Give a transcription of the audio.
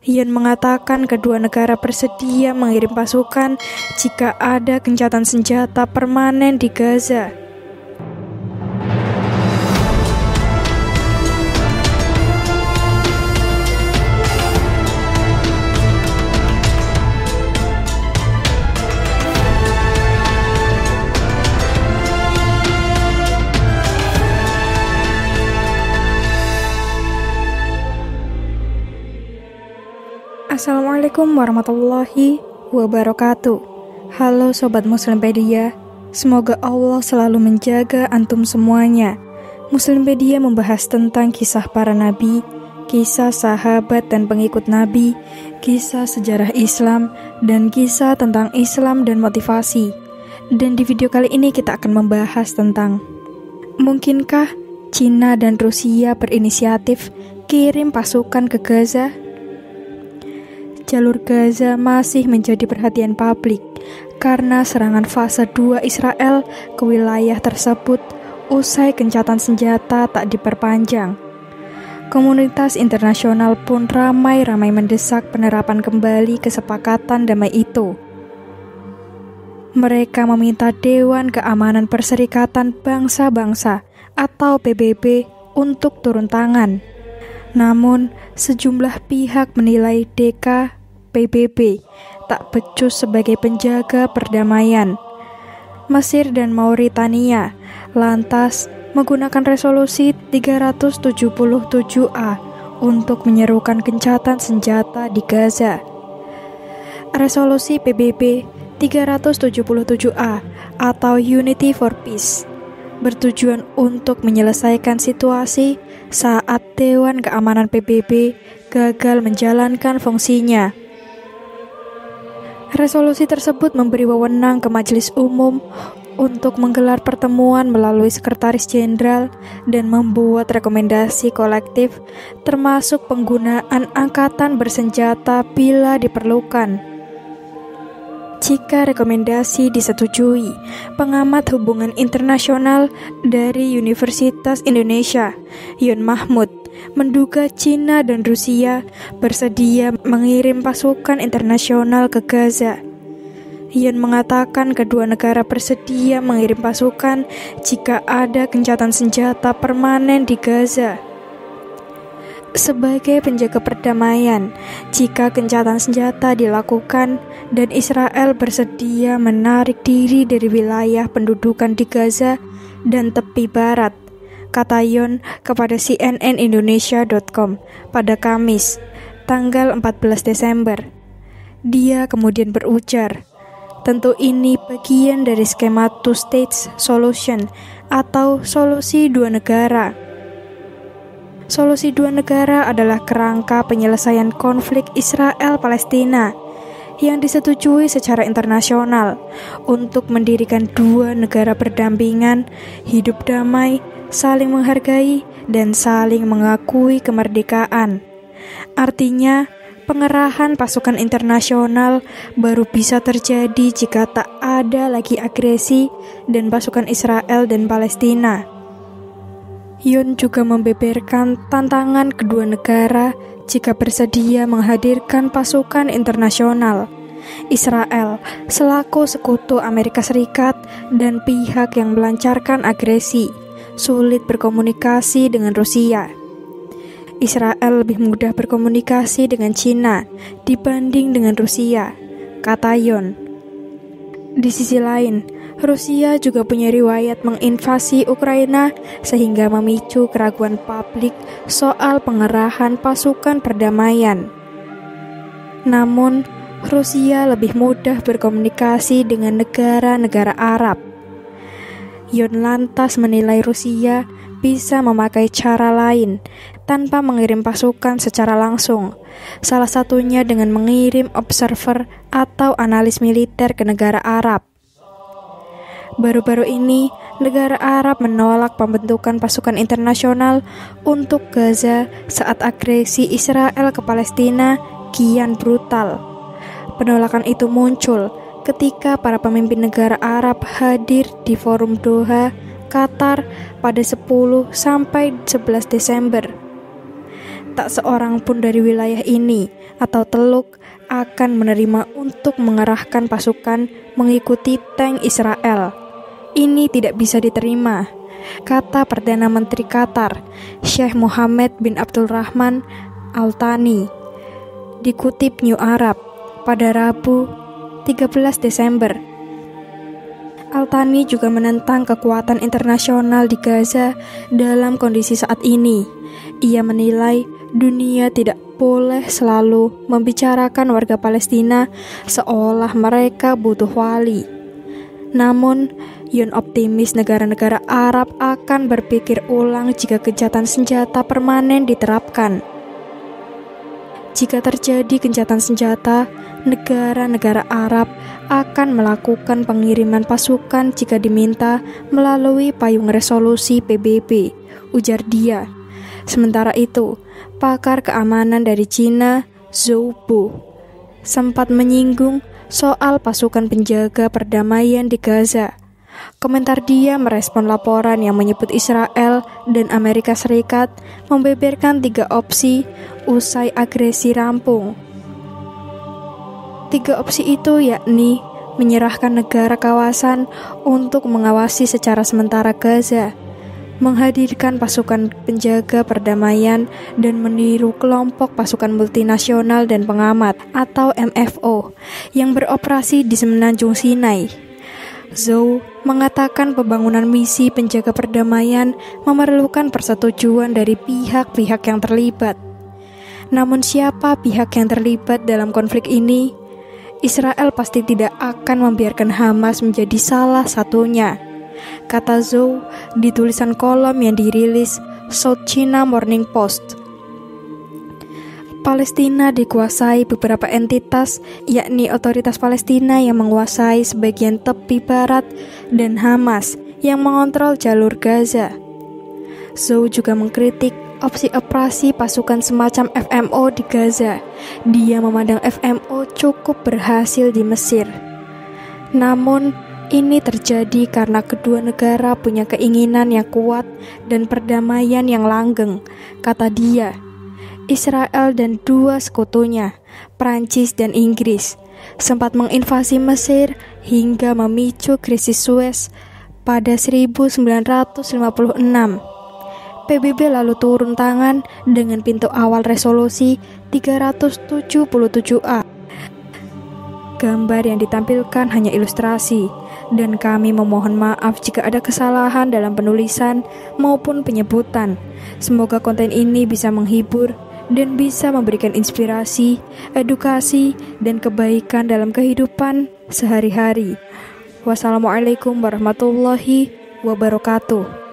Yun mengatakan kedua negara bersedia mengirim pasukan jika ada gencatan senjata permanen di Gaza. Assalamualaikum warahmatullahi wabarakatuh. Halo Sobat Muslimpedia, semoga Allah selalu menjaga antum semuanya. Muslimpedia membahas tentang kisah para nabi, kisah sahabat dan pengikut nabi, kisah sejarah Islam, dan kisah tentang Islam dan motivasi. Dan di video kali ini kita akan membahas tentang mungkinkah Cina dan Rusia berinisiatif kirim pasukan ke Gaza? Jalur Gaza masih menjadi perhatian publik karena serangan fase 2 Israel ke wilayah tersebut usai gencatan senjata tak diperpanjang. Komunitas internasional pun ramai-ramai mendesak penerapan kembali kesepakatan damai itu. Mereka meminta Dewan Keamanan Perserikatan Bangsa-Bangsa atau PBB untuk turun tangan. Namun, sejumlah pihak menilai PBB tak becus sebagai penjaga perdamaian. Mesir dan Mauritania lantas menggunakan resolusi 377A untuk menyerukan gencatan senjata di Gaza. Resolusi PBB 377A atau Unity for Peace bertujuan untuk menyelesaikan situasi saat Dewan Keamanan PBB gagal menjalankan fungsinya. Resolusi tersebut memberi wewenang ke Majelis Umum untuk menggelar pertemuan melalui Sekretaris Jenderal dan membuat rekomendasi kolektif termasuk penggunaan angkatan bersenjata bila diperlukan. Jika rekomendasi disetujui, pengamat hubungan internasional dari Universitas Indonesia, Yun Mahmud, menduga Cina dan Rusia bersedia mengirim pasukan internasional ke Gaza. Yun mengatakan kedua negara bersedia mengirim pasukan jika ada gencatan senjata permanen di Gaza. Sebagai penjaga perdamaian, jika gencatan senjata dilakukan dan Israel bersedia menarik diri dari wilayah pendudukan di Gaza dan tepi barat, kata Yun kepada cnnindonesia.com pada Kamis, tanggal 14 Desember. Dia kemudian berujar, tentu ini bagian dari skema two-state solution atau solusi dua negara. Solusi dua negara adalah kerangka penyelesaian konflik Israel-Palestina yang disetujui secara internasional untuk mendirikan dua negara berdampingan, hidup damai, saling menghargai, dan saling mengakui kemerdekaan. Artinya, pengerahan pasukan internasional baru bisa terjadi jika tak ada lagi agresi dan pasukan Israel dan Palestina. Yun juga membeberkan tantangan kedua negara jika bersedia menghadirkan pasukan internasional. Israel selaku sekutu Amerika Serikat dan pihak yang melancarkan agresi sulit berkomunikasi dengan Rusia. Israel lebih mudah berkomunikasi dengan Cina dibanding dengan Rusia, kata Yun. Di sisi lain, Rusia juga punya riwayat menginvasi Ukraina sehingga memicu keraguan publik soal pengerahan pasukan perdamaian. Namun, Rusia lebih mudah berkomunikasi dengan negara-negara Arab. Yun lantas menilai Rusia bisa memakai cara lain tanpa mengirim pasukan secara langsung, salah satunya dengan mengirim observer atau analis militer ke negara Arab. Baru-baru ini, negara Arab menolak pembentukan pasukan internasional untuk Gaza saat agresi Israel ke Palestina kian brutal. Penolakan itu muncul ketika para pemimpin negara Arab hadir di Forum Doha, Qatar pada 10 sampai 11 Desember. tak seorang pun dari wilayah ini atau Teluk akan menerima untuk mengerahkan pasukan mengikuti tank Israel. Ini tidak bisa diterima, kata Perdana Menteri Qatar, Sheikh Mohammed bin Abdul Rahman Al Thani. Dikutip New Arab pada Rabu 13 Desember. Al Thani juga menentang kekuatan internasional di Gaza dalam kondisi saat ini. Ia menilai dunia tidak boleh selalu membicarakan warga Palestina seolah mereka butuh wali. Namun, Yun optimis negara-negara Arab akan berpikir ulang jika gencatan senjata permanen diterapkan. Jika terjadi gencatan senjata, negara-negara Arab akan melakukan pengiriman pasukan jika diminta melalui payung resolusi PBB, ujar dia. Sementara itu, pakar keamanan dari Cina, Zhou Bu, sempat menyinggung soal pasukan penjaga perdamaian di Gaza. Komentar dia merespon laporan yang menyebut Israel dan Amerika Serikat membeberkan 3 opsi usai agresi rampung. 3 opsi itu yakni menyerahkan negara kawasan untuk mengawasi secara sementara Gaza, menghadirkan pasukan penjaga perdamaian dan meniru kelompok pasukan multinasional dan pengamat atau MFO yang beroperasi di Semenanjung Sinai. Zhou mengatakan pembangunan misi penjaga perdamaian memerlukan persetujuan dari pihak-pihak yang terlibat. Namun siapa pihak yang terlibat dalam konflik ini? Israel pasti tidak akan membiarkan Hamas menjadi salah satunya, kata Zhou di tulisan kolom yang dirilis South China Morning Post. Palestina dikuasai beberapa entitas, yakni Otoritas Palestina yang menguasai sebagian tepi barat dan Hamas yang mengontrol jalur Gaza. Zhou juga mengkritik opsi operasi pasukan semacam FMO di Gaza. Dia memandang FMO cukup berhasil di Mesir. Namun, ini terjadi karena kedua negara punya keinginan yang kuat dan perdamaian yang langgeng, kata dia. Israel dan 2 sekutunya, Prancis dan Inggris, sempat menginvasi Mesir hingga memicu krisis Suez pada 1956. PBB lalu turun tangan dengan pintu awal resolusi 377A. Gambar yang ditampilkan hanya ilustrasi, dan kami memohon maaf jika ada kesalahan dalam penulisan maupun penyebutan. Semoga konten ini bisa menghibur dan bisa memberikan inspirasi, edukasi, dan kebaikan dalam kehidupan sehari-hari. Wassalamualaikum warahmatullahi wabarakatuh.